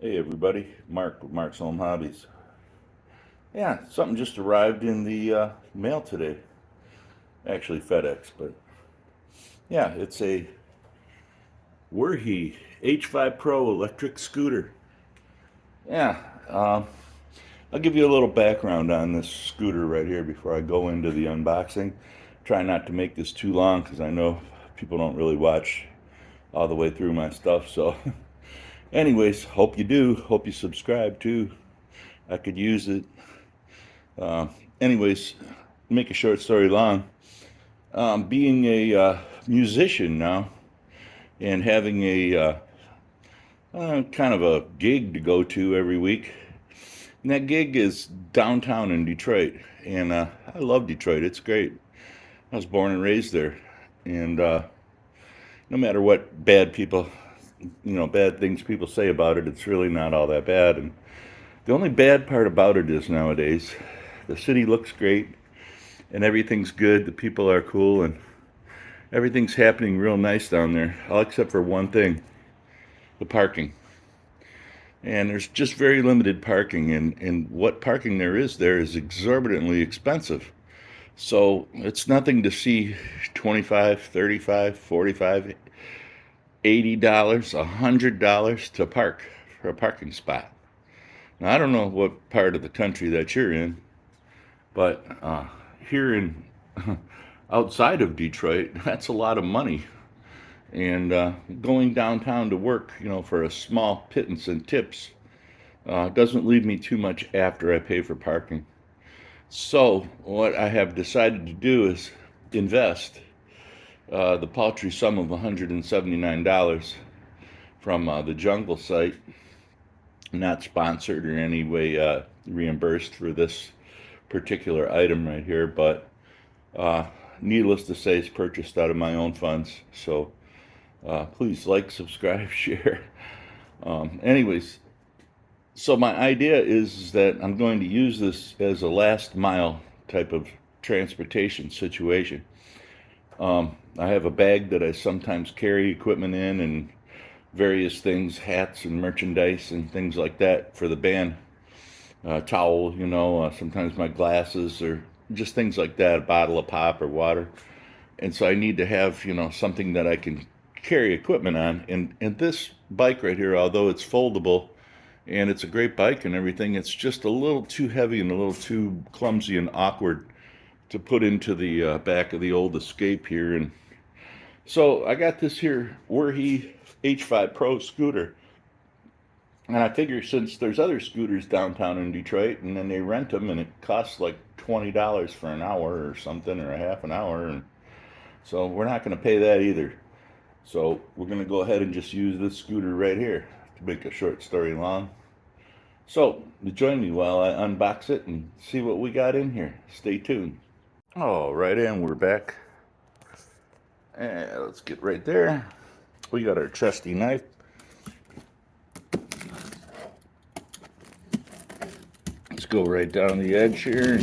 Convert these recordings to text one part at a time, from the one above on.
Hey everybody, Mark with Mark's Home Hobbies. Yeah, something just arrived in the mail today. Actually FedEx, but yeah, it's a Werhy H5 Pro electric scooter. Yeah, I'll give you a little background on this scooter right here before I go into the unboxing. Try not to make this too long because I know people don't really watch all the way through my stuff. So anyways, hope you do. Hope you subscribe too. I could use it. Uh, anyways, make a short story long. Being a musician now and having a kind of a gig to go to every week. And that gig is downtown in Detroit. And I love Detroit. It's great. I was born and raised there. And no matter what bad things people say about it, it's really not all that bad. And the only bad part about it is nowadays, the city looks great and everything's good. The people are cool and everything's happening real nice down there, all except for one thing, the parking. And there's just very limited parking, and what parking there is exorbitantly expensive. So it's nothing to see 25, 35, 45, $80, $100 to park for a parking spot. Now, I don't know what part of the country that you're in, but here in outside of Detroit, that's a lot of money. And going downtown to work, for a small pittance and tips, doesn't leave me too much after I pay for parking. So what I have decided to do is invest the paltry sum of $179 from the Jungle site, not sponsored or any way reimbursed for this particular item right here, but needless to say, it's purchased out of my own funds. So please like, subscribe, share. Anyways, so my idea is that I'm going to use this as a last mile type of transportation situation. I have a bag that I sometimes carry equipment in and various things, hats and merchandise and things like that for the band. Towel, sometimes my glasses or just things like that, a bottle of pop or water. And so I need to have, something that I can carry equipment on. And this bike right here, although it's foldable and it's a great bike and everything, it's just a little too heavy and a little too clumsy and awkward to put into the back of the old Escape here. And so I got this here Werhy H5 Pro scooter. And I figure since there's other scooters downtown in Detroit and then they rent them and it costs like $20 for an hour or something, or a half an hour. And so we're not going to pay that either. So we're going to go ahead and just use this scooter right here to make a short story long. So join me while I unbox it and see what we got in here. Stay tuned. All right, and we're back. And let's get right there. We got our trusty knife. Let's go right down the edge here.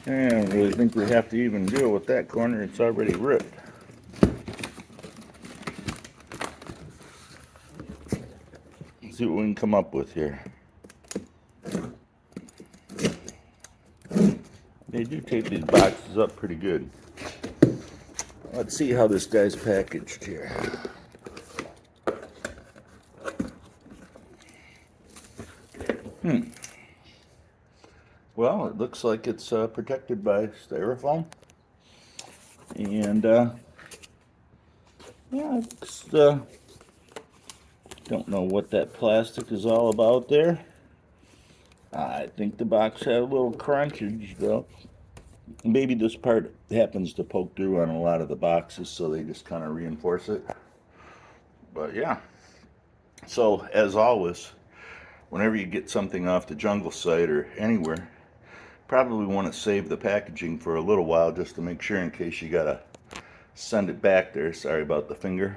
I don't really think we have to even deal with that corner. It's already ripped. Let's see what we can come up with here. They do tape these boxes up pretty good. Let's see how this guy's packaged here. Well, it looks like it's protected by styrofoam. And, yeah, it's, don't know what that plastic is all about there. I think the box had a little crunchage, though. Maybe this part happens to poke through on a lot of the boxes, so they just kind of reinforce it. But, yeah. So, as always, whenever you get something off the Jungle site or anywhere, probably want to save the packaging for a little while just to make sure in case you gotta send it back there. Sorry about the finger.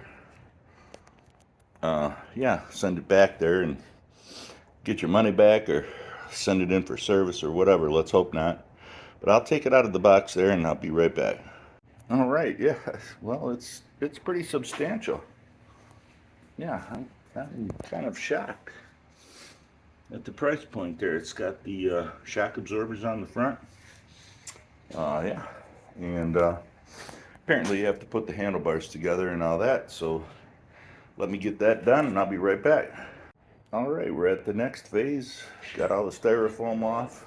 Yeah, send it back there and get your money back or send it in for service or whatever. Let's hope not. But I'll take it out of the box there and I'll be right back. All right, yeah, well, it's pretty substantial. Yeah, I'm kind of shocked at the price point there. It's got the shock absorbers on the front. Yeah, and apparently you have to put the handlebars together and all that. So let me get that done and I'll be right back. All right, we're at the next phase. Got all the styrofoam off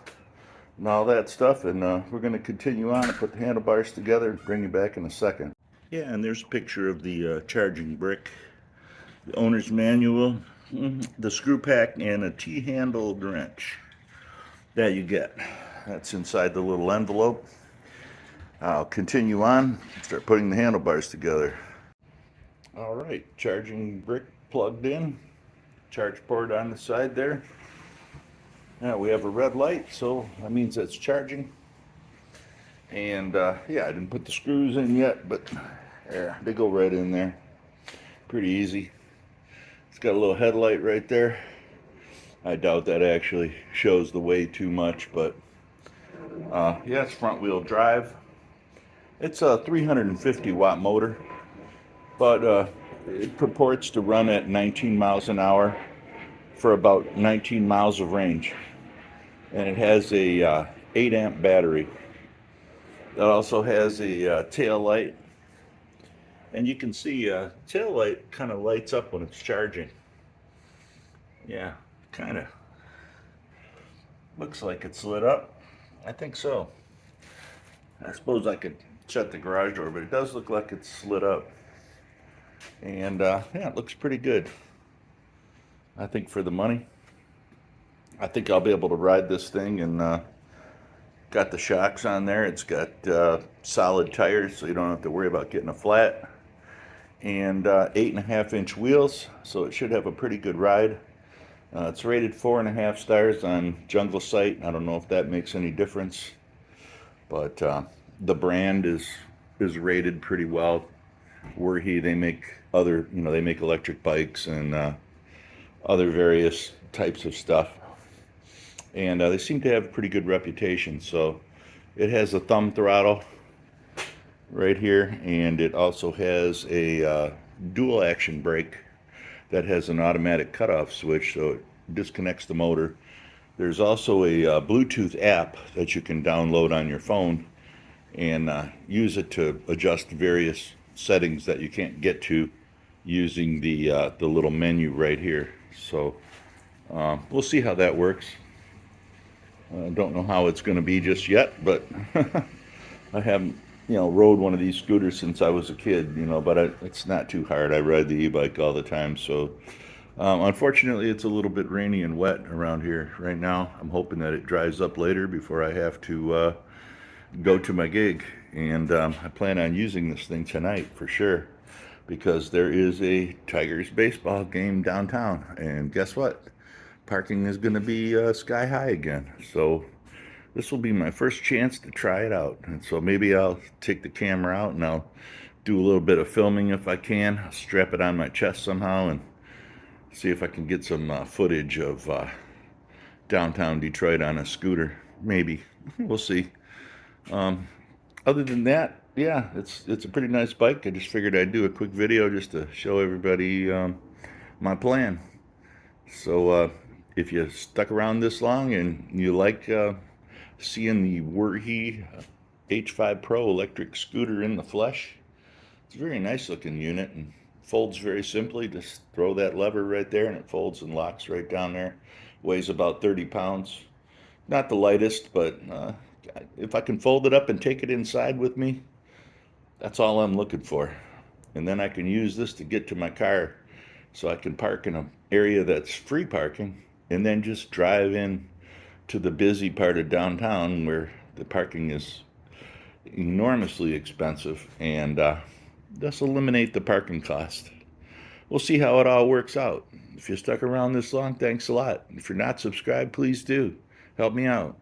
and all that stuff, and we're going to continue on and put the handlebars together and bring you back in a second. Yeah, and there's a picture of the charging brick, the owner's manual, the screw pack, and a T-handled wrench that you get. That's inside the little envelope. I'll continue on, start putting the handlebars together. All right, charging brick plugged in, charge port on the side there. Now we have a red light, so that means it's charging. And yeah, I didn't put the screws in yet, but yeah, they go right in there. Pretty easy. It's got a little headlight right there. I doubt that actually shows the way too much, but yeah, it's front wheel drive. It's a 350 watt motor, but it purports to run at 19 miles an hour for about 19 miles of range. And it has a 8 amp battery. That also has a tail light. And you can see tail light kind of lights up when it's charging. Yeah, kind of. Looks like it's lit up. I think so. I suppose I could shut the garage door, but it does look like it's lit up. And yeah, it looks pretty good. I think for the money. I think I'll be able to ride this thing, and got the shocks on there. It's got solid tires, so you don't have to worry about getting a flat. And 8.5-inch wheels, so it should have a pretty good ride. It's rated 4.5 stars on Jungle Site. I don't know if that makes any difference, but the brand is rated pretty well. Werhy, they make other, they make electric bikes and other various types of stuff, and they seem to have a pretty good reputation. So it has a thumb throttle right here, and it also has a dual action brake that has an automatic cutoff switch, so it disconnects the motor. There's also a Bluetooth app that you can download on your phone and use it to adjust various settings that you can't get to using the little menu right here. So we'll see how that works. I don't know how it's going to be just yet, but I haven't rode one of these scooters since I was a kid, but it's not too hard. I ride the e-bike all the time. So unfortunately, it's a little bit rainy and wet around here right now. I'm hoping that it dries up later before I have to go to my gig. And I plan on using this thing tonight for sure, because there is a Tigers baseball game downtown. And guess what? Parking is going to be sky high again. So this will be my first chance to try it out. And so maybe I'll take the camera out and I'll do a little bit of filming if I can. I'll strap it on my chest somehow and see if I can get some footage of downtown Detroit on a scooter. Maybe. We'll see. Other than that, yeah, it's a pretty nice bike. I just figured I'd do a quick video just to show everybody my plan. So if you stuck around this long and you like seeing the Werhy H5 Pro electric scooter in the flesh, it's a very nice looking unit and folds very simply. Just throw that lever right there and it folds and locks right down there. Weighs about 30 pounds. Not the lightest, but if I can fold it up and take it inside with me, that's all I'm looking for. And then I can use this to get to my car, so I can park in an area that's free parking and then just drive in to the busy part of downtown where the parking is enormously expensive, and thus eliminate the parking cost. We'll see how it all works out. If you stuck around this long, thanks a lot. If you're not subscribed, please do. Help me out.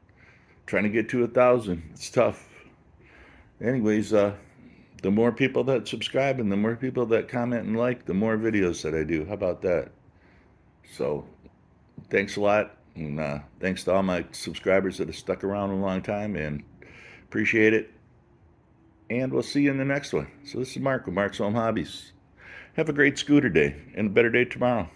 Trying to get to 1,000. It's tough. Anyways, the more people that subscribe and the more people that comment and like, the more videos that I do. How about that? So thanks a lot, and thanks to all my subscribers that have stuck around a long time, and appreciate it. And we'll see you in the next one. So this is Mark with Mark's Home Hobbies. Have a great scooter day and a better day tomorrow.